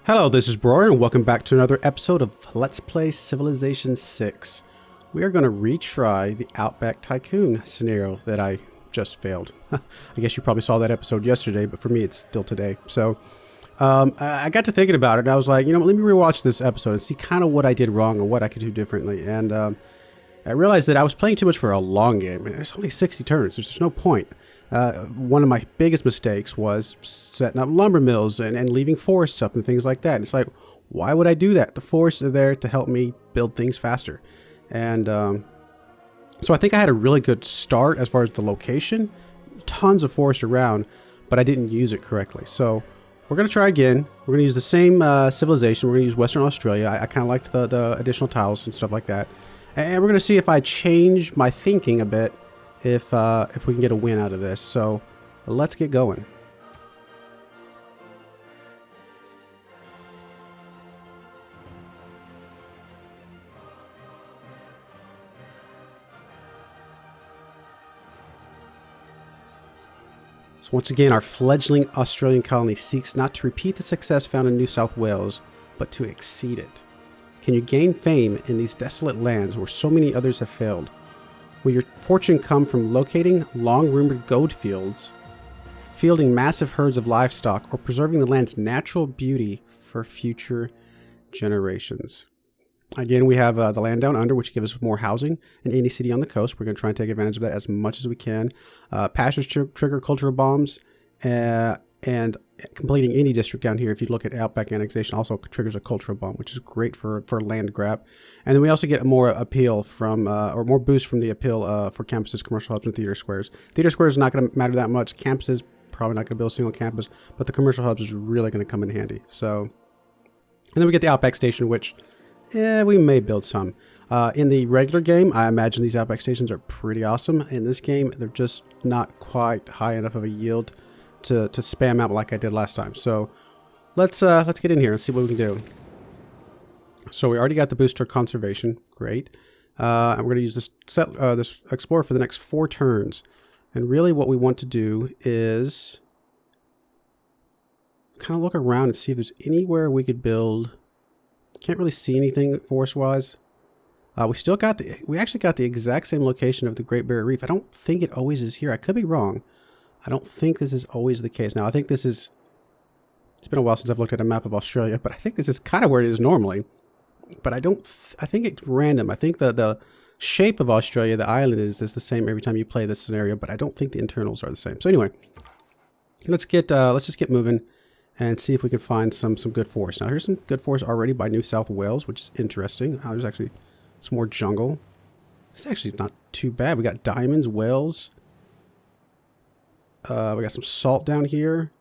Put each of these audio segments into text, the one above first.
Hello, this is Broer, and welcome back to another episode of Let's Play Civilization 6. We are going to retry the Outback Tycoon scenario that I just failed. I guess you probably saw that episode yesterday, but for me it's still today. So I got to thinking about it, and I was like, you know, let me rewatch this episode and see kind of what I did wrong or what I could do differently. And I realized that I was playing too much for a long game. There's only 60 turns. There's no point. One of my biggest mistakes was setting up lumber mills and leaving forests up and things like that. And it's like, why would I do that? The forests are there to help me build things faster. And so I think I had a really good start as far as the location. Tons of forest around, but I didn't use it correctly. So we're going to try again. We're going to use the same civilization. We're going to use Western Australia. I kind of liked the additional tiles and stuff like that. And we're going to see if I change my thinking a bit, if we can get a win out of this. So let's get going. So once again, our fledgling Australian colony seeks not to repeat the success found in New South Wales, but to exceed it. Can you gain fame in these desolate lands where so many others have failed? Will your fortune come from locating long-rumored gold fields, fielding massive herds of livestock, or preserving the land's natural beauty for future generations? Again, we have the land down under, which gives us more housing in any city on the coast. We're going to try and take advantage of that as much as we can. Pastures trigger cultural bombs, and completing any district down here, if you look at Outback annexation, also triggers a cultural bomb, which is great for land grab. And then we also get more appeal from, or more boost from the appeal for campuses, commercial hubs, and theater squares. Theater squares is not going to matter that much. Campuses, probably not going to build a single campus, but the commercial hubs is really going to come in handy. So, and then we get the Outback station, which, we may build some. In the regular game, I imagine these Outback stations are pretty awesome. In this game, they're just not quite high enough of a yield to spam out like I did last time. So let's get in here and see what we can do. So we already got the booster conservation, great. And we're going to use this explorer for the next 4 turns. And really what we want to do is kind of look around and see if there's anywhere we could build. Can't really see anything forest wise. We actually got the exact same location of the Great Barrier Reef. I don't think it always is here. I could be wrong. I don't think this is always the case. Now, I think this is... It's been a while since I've looked at a map of Australia, but I think this is kind of where it is normally. But I think it's random. I think the shape of Australia, the island, is the same every time you play this scenario, but I don't think the internals are the same. So anyway, let's just get moving and see if we can find some good forest. Now, here's some good forest already by New South Wales, which is interesting. There's actually some more jungle. This actually is not too bad. We got diamonds, whales... we got some salt down here.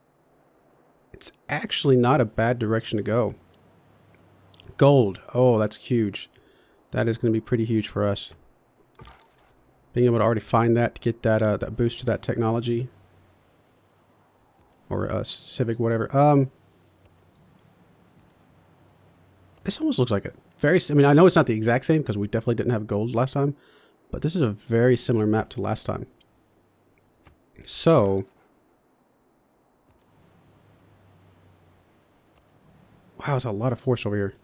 It's actually not a bad direction to go. Gold. Oh, that's huge. That is going to be pretty huge for us. Being able to already find that to get that boost to that technology. Or civic, whatever. This almost looks like it. I mean, I know it's not the exact same because we definitely didn't have gold last time. But this is a very similar map to last time. So, wow, there's a lot of force over here.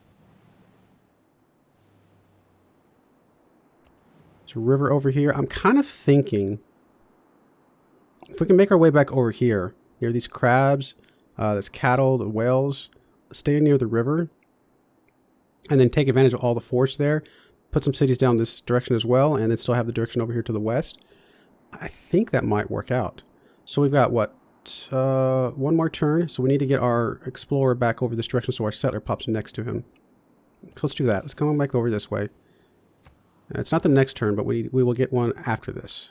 There's a river over here. I'm kind of thinking if we can make our way back over here near these crabs, this cattle, the whales, stay near the river, and then take advantage of all the force there. Put some cities down this direction as well, and then still have the direction over here to the west. I think that might work out. So we've got, what, 1 more turn. So we need to get our explorer back over this direction so our settler pops next to him. So let's do that. Let's come back over this way. It's not the next turn, but we will get one after this.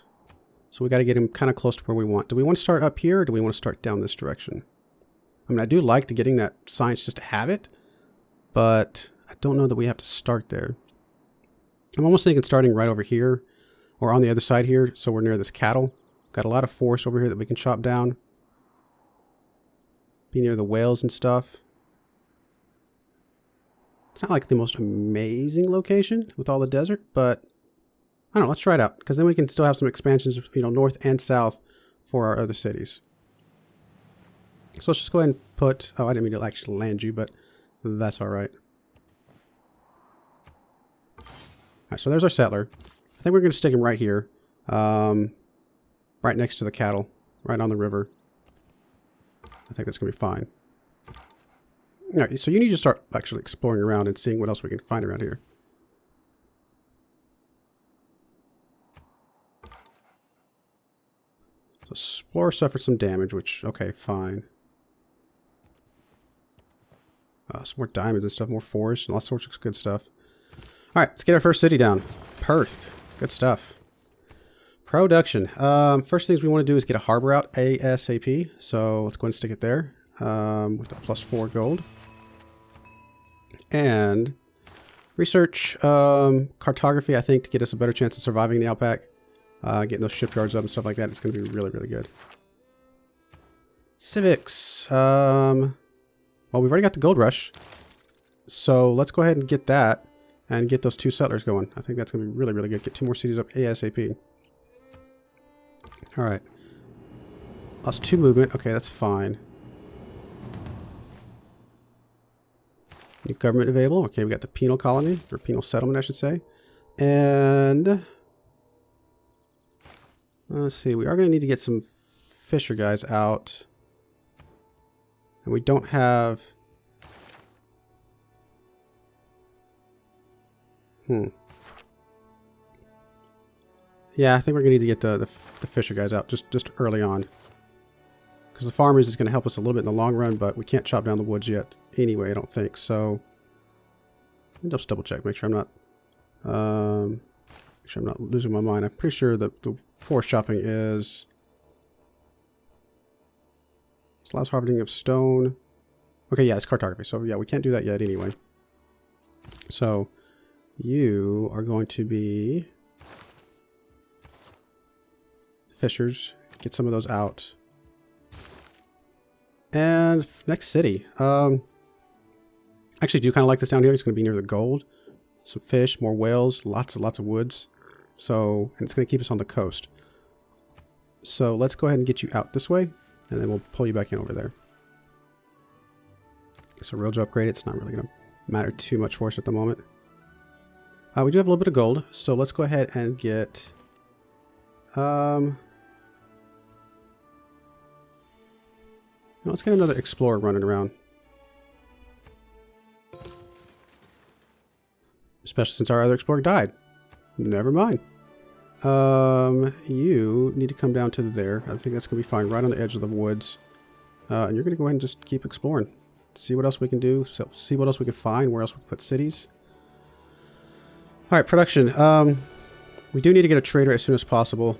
So we got to get him kind of close to where we want. Do we want to start up here, or do we want to start down this direction? I mean, I do like getting that science just to have it, but I don't know that we have to start there. I'm almost thinking starting right over here, or on the other side here, so we're near this cattle. Got a lot of forest over here that we can chop down. Be near the whales and stuff. It's not like the most amazing location with all the desert, but I don't know, let's try it out. Because then we can still have some expansions, you know, north and south for our other cities. So let's just go ahead and put, oh, I didn't mean to actually land you, but That's all right. All right, so there's our settler. I think we're going to stick him right here. Right next to the cattle. Right on the river. I think that's going to be fine. All right, so you need to start actually exploring around and seeing what else we can find around here. So Explorer suffered some damage, which, okay, fine. Some more diamonds and stuff, more forest, and all sorts of good stuff. All right, let's get our first city down. Perth. Good stuff. Production. First things we want to do is get a harbor out ASAP. So let's go ahead and stick it there with a +4 gold. And research cartography, I think, to get us a better chance of surviving the Outback. Getting those shipyards up and stuff like that. It's going to be really, really good. Civics. Well, we've already got the gold rush. So let's go ahead and get that and get those 2 settlers going. I think that's going to be really, really good. Get 2 more cities up ASAP. All right. Lost 2 movement. Okay, that's fine. New government available. Okay, we got the penal colony, or penal settlement, I should say. And let's see. We are going to need to get some fisher guys out. And we don't have... Yeah, I think we're going to need to get the fisher guys out just early on. Because the farmers is going to help us a little bit in the long run, but we can't chop down the woods yet anyway, I don't think. So, let me just double check, make sure I'm not losing my mind. I'm pretty sure that the forest chopping is... This allows harvesting of stone. Okay, yeah, it's cartography. So, yeah, we can't do that yet anyway. So, you are going to be... fishers. Get some of those out. And next city. Actually, do kind of like this down here. It's going to be near the gold. Some fish, more whales, lots and lots of woods. So, and it's going to keep us on the coast. So let's go ahead and get you out this way, and then we'll pull you back in over there. So roads are upgraded. It's not really going to matter too much for us at the moment. We do have a little bit of gold, so let's go ahead and get... let's get another explorer running around. Especially since our other explorer died. Never mind. You need to come down to there. I think that's going to be fine. Right on the edge of the woods. And you're going to go ahead and just keep exploring. See what else we can do. So see what else we can find. Where else we can put cities. Alright, production. We do need to get a trader as soon as possible.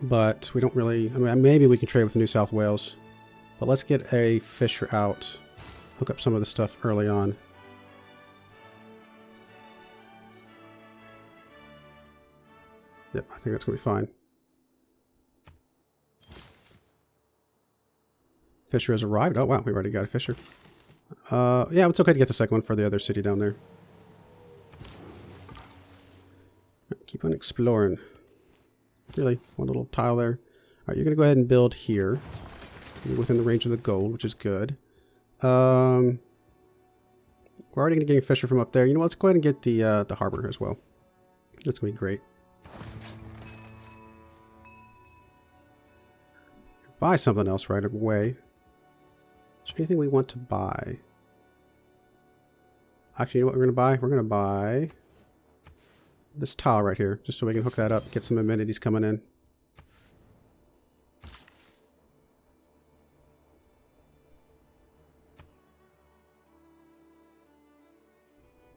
But we don't really... I mean, maybe we can trade with New South Wales. But let's get a fisher out. Hook up some of the stuff early on. Yep, I think that's going to be fine. Fisher has arrived. Oh, wow, we already got a fisher. Yeah, it's okay to get the second one for the other city down there. Keep on exploring. Really, one little tile there. Alright, you're going to go ahead and build here. You're within the range of the gold, which is good. We're already going to get a fisher from up there. You know what, let's go ahead and get the harbor as well. That's going to be great. Buy something else right away. Is there anything we want to buy? Actually, you know what we're going to buy? We're going to buy this tile right here, just so we can hook that up, get some amenities coming in.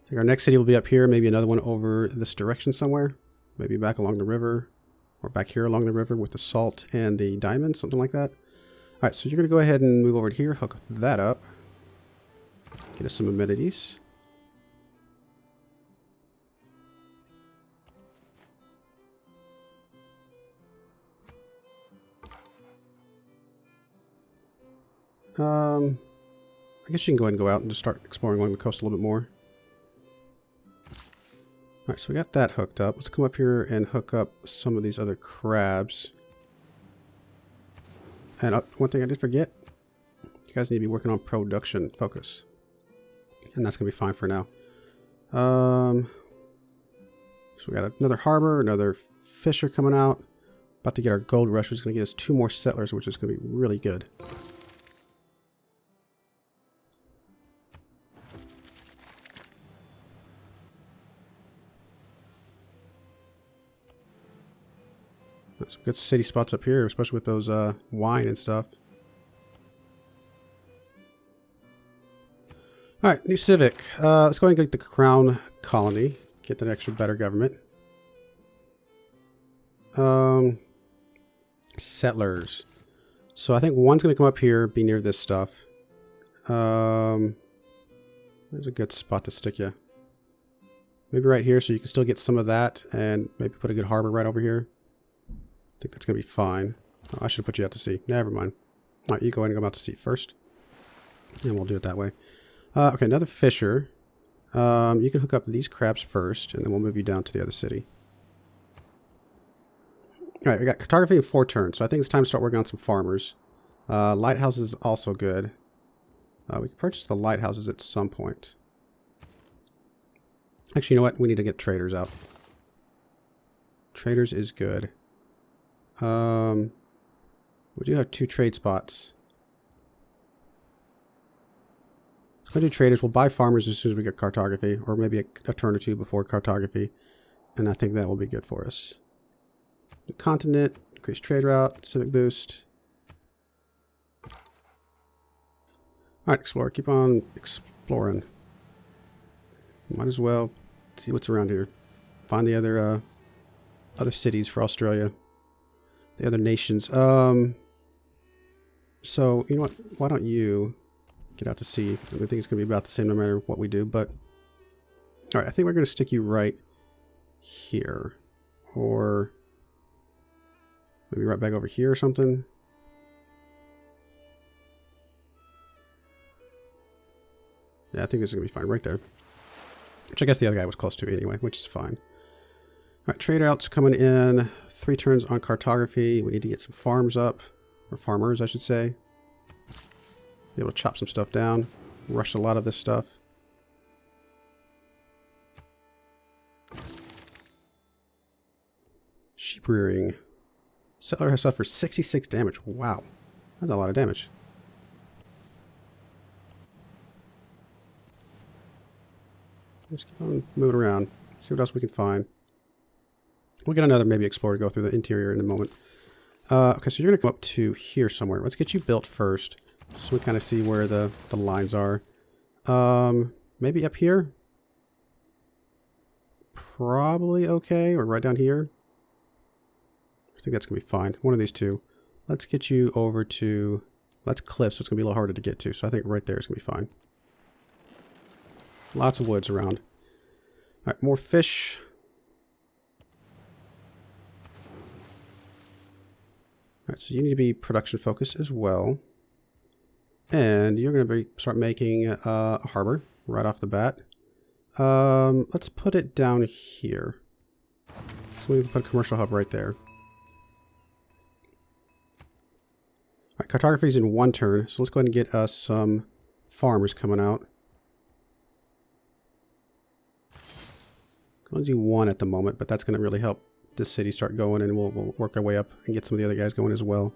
I think our next city will be up here, maybe another one over this direction somewhere. Maybe back along the river, or back here along the river with the salt and the diamond, something like that. Alright, so you're going to go ahead and move over here, hook that up. Get us some amenities. I guess you can go ahead and go out and just start exploring along the coast a little bit more. Alright, so we got that hooked up. Let's come up here and hook up some of these other crabs. And one thing I did forget. You guys need to be working on production. Focus. And that's going to be fine for now. So we got another harbor, another fisher coming out. About to get our gold rush, which is going to get us 2 more settlers, which is going to be really good. Got some good city spots up here, especially with those wine and stuff. Alright, new civic. Let's go ahead and get the crown colony. Get that extra better government. Settlers. So I think one's going to come up here, be near this stuff. There's a good spot to stick you. Maybe right here so you can still get some of that and maybe put a good harbor right over here. I think that's going to be fine. Oh, I should have put you out to sea. Never mind. Alright, you go ahead and go out to sea first. And we'll do it that way. Okay, another fisher. You can hook up these crabs first, and then we'll move you down to the other city. Alright, we got cartography in 4 turns, so I think it's time to start working on some farmers. Lighthouses is also good. We can purchase the lighthouses at some point. Actually, you know what? We need to get traders out. Traders is good. We do have 2 trade spots. Let's go do traders. We'll buy farmers as soon as we get cartography, or maybe a turn or 2 before cartography, and I think that will be good for us. New continent, increase trade route, civic boost. Alright, explore. Keep on exploring. Might as well see what's around here. Find the other cities for Australia. The other nations. So, you know what? Why don't you get out to sea? I think it's going to be about the same no matter what we do, but... Alright, I think we're going to stick you right here. Or... maybe right back over here or something. Yeah, I think this is going to be fine right there. Which I guess the other guy was close to anyway, which is fine. Alright, trade routes coming in. 3 turns on cartography. We need to get some farms up. Or farmers, I should say. Be able to chop some stuff down. Rush a lot of this stuff. Sheep rearing. Settler has suffered 66 damage. Wow. That's a lot of damage. Just keep on moving around. See what else we can find. We'll get another maybe explorer to go through the interior in a moment. Okay, so you're going to come up to here somewhere. Let's get you built first. So we kind of see where the lines are. Maybe up here? Probably okay. Or right down here. I think that's going to be fine. One of these two. Let's get you over to... that's cliff, so it's going to be a little harder to get to. So I think right there is going to be fine. Lots of woods around. Alright, more fish. Alright, so you need to be production focused as well. And you're going to start making a harbor right off the bat. Let's put it down here. So we can put a commercial hub right there. Alright, cartography is in 1 turn, so let's go ahead and get us some farmers coming out. I'll do 1 at the moment, but that's going to really help this city start going, and we'll work our way up and get some of the other guys going as well.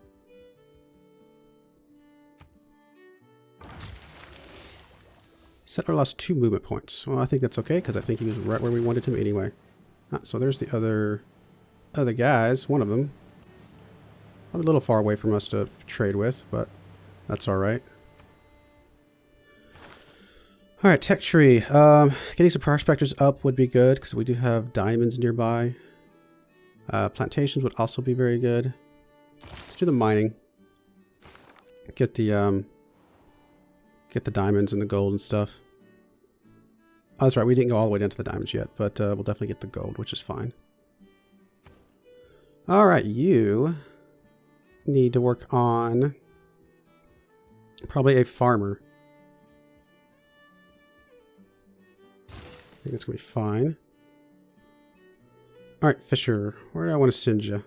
Settler lost 2 movement points. Well, I think that's okay, because I think he was right where we wanted him anyway. So there's the other guys, one of them. Probably a little far away from us to trade with, but that's alright. Alright, tech tree. Getting some prospectors up would be good, because we do have diamonds nearby. Plantations would also be very good. Let's do the mining. Get the diamonds and the gold and stuff. Oh, that's right, we didn't go all the way down to the diamonds yet, but we'll definitely get the gold, which is fine. Alright, you need to work on probably a farmer. I think it's going to be fine. Alright, fisher. Where do I want to send you?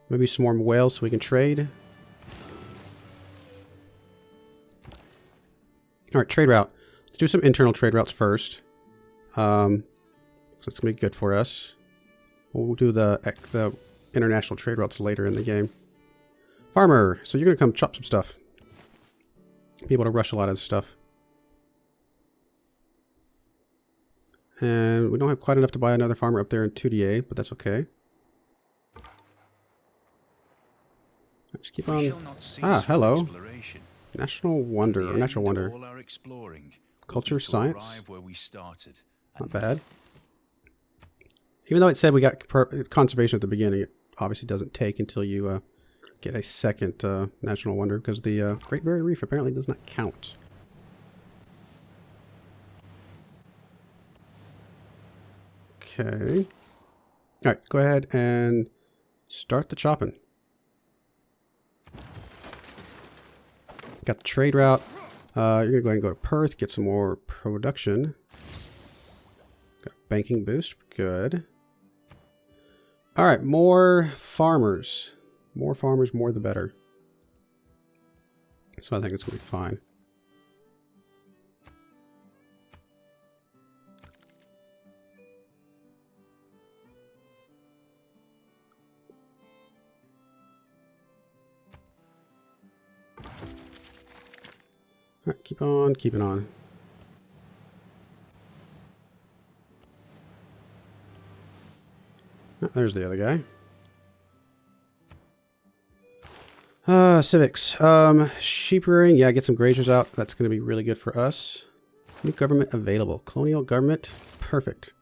Maybe some more whales so we can trade. Alright, trade route. Let's do some internal trade routes first. So it's going to be good for us. We'll do the international trade routes later in the game. Farmer, so you're going to come chop some stuff. Be able to rush a lot of this stuff. And we don't have quite enough to buy another farmer up there in 2DA, but that's okay. Just keep on. Ah, hello. National Wonder, or Natural Wonder. Culture, Science. Not bad. Even though it said we got conservation at the beginning, it obviously doesn't take until you get a second National Wonder, because the Great Barrier Reef apparently does not count. Okay. Alright, go ahead and start the chopping. Got the trade route. You're going to go ahead and go to Perth, get some more production. Got banking boost. Good. Alright, more farmers. More farmers, more the better. So I think it's going to be fine. Alright, keep on keeping on. Oh, there's the other guy. Civics. Sheep rearing. Yeah, get some grazers out. That's going to be really good for us. New government available. Colonial government. Perfect.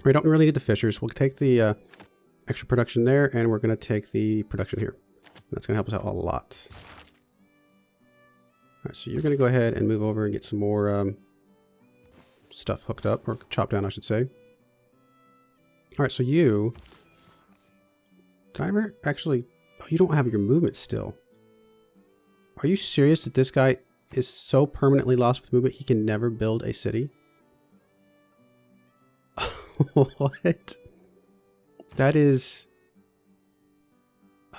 We don't really need the fishers. We'll take the extra production there, and we're going to take the production here. That's going to help us out a lot. Alright, so you're going to go ahead and move over and get some more stuff hooked up, or chopped down, I should say. Alright, so you... Did I ever actually... Oh, you don't have your movement still. Are you serious that this guy is so permanently lost with movement he can never build a city? What? That is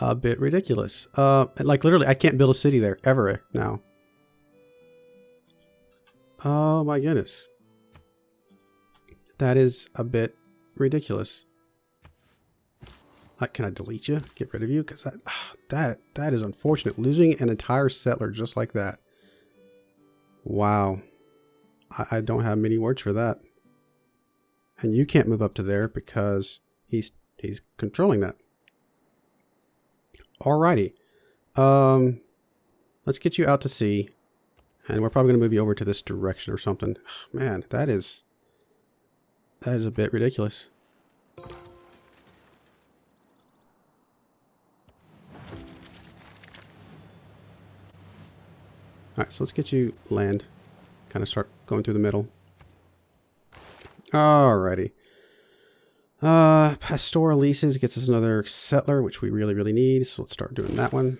a bit ridiculous. Like literally, I can't build a city there ever now. Oh my goodness. That is a bit ridiculous. Can I delete you? Get rid of you? Because that is unfortunate. Losing an entire settler just like that. Wow. I don't have many words for that. And you can't move up to there because he's controlling that. Alrighty. Let's get you out to sea. And we're probably going to move you over to this direction or something. Man, that is a bit ridiculous. Alright, so let's get you land. Kind of start going through the middle. Alrighty. Pastoral leases gets us another settler, which we really, really need. So let's start doing that one.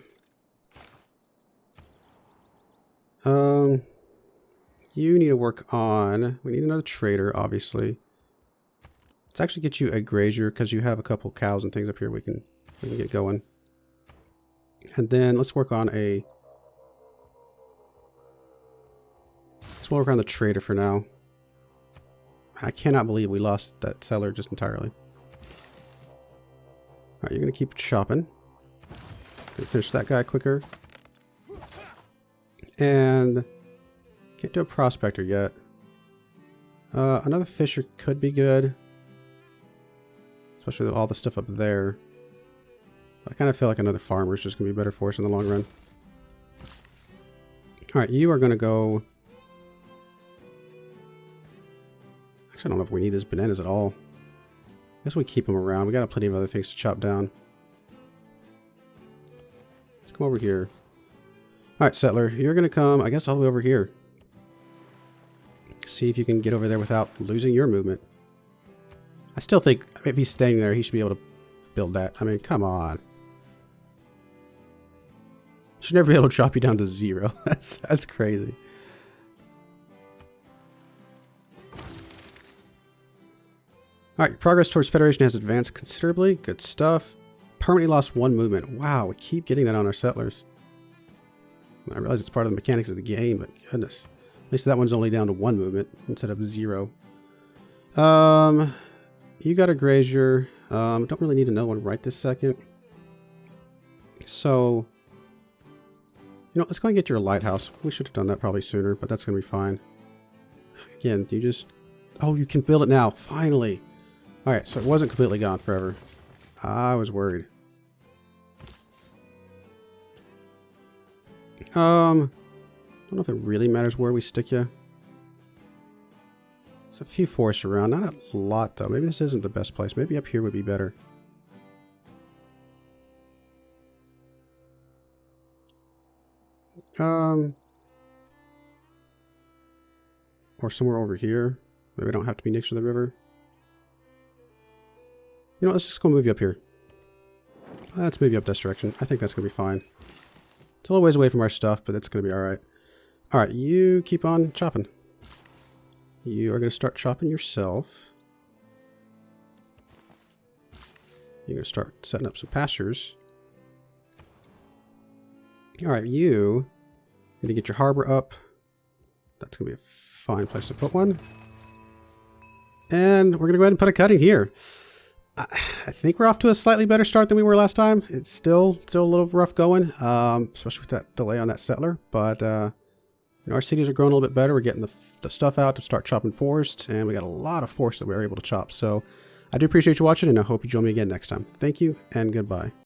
You need to work on... We need another trader, obviously. Let's actually get you a grazier, because you have a couple cows and things up here we can get going. And then let's work on a... Let's work on the trader for now. I cannot believe we lost that settler just entirely. Alright, you're going to keep chopping. Gonna finish that guy quicker. And can't do a prospector yet. Another fisher could be good. Especially with all the stuff up there. But I kind of feel like another farmer is just going to be better for us in the long run. Alright, you are going to go... Actually, I don't know if we need these bananas at all. I guess we keep them around. We got plenty of other things to chop down. Let's come over here. Alright, settler, you're going to come, I guess, all the way over here. See if you can get over there without losing your movement. I still think if he's staying there, he should be able to build that. I mean, come on. Should never be able to chop you down to 0. That's crazy. Alright, progress towards Federation has advanced considerably. Good stuff. Permanently lost 1 movement. Wow, we keep getting that on our settlers. I realize it's part of the mechanics of the game, but goodness. At least that one's only down to 1 movement instead of 0. You got a grazier. Don't really need another one right this second. So, you know, let's go and get your lighthouse. We should have done that probably sooner, but that's going to be fine. Again, you just... Oh, you can build it now. Finally. Alright, so it wasn't completely gone forever. I was worried. I don't know if it really matters where we stick you. There's a few forests around. Not a lot, though. Maybe this isn't the best place. Maybe up here would be better. Or somewhere over here. Maybe I don't have to be next to the river. You know, let's just go move you up here. Let's move you up this direction. I think that's going to be fine. It's a little ways away from our stuff, but it's going to be alright. Alright, you keep on chopping. You are going to start chopping yourself. You're going to start setting up some pastures. Alright, you need to get your harbor up. That's going to be a fine place to put one. And we're going to go ahead and put a cutting here. I think we're off to a slightly better start than we were last time. It's still a little rough going, especially with that delay on that settler. But you know, our cities are growing a little bit better. We're getting the stuff out to start chopping forest, and we got a lot of forest that we were able to chop. So I do appreciate you watching, and I hope you join me again next time. Thank you, and goodbye.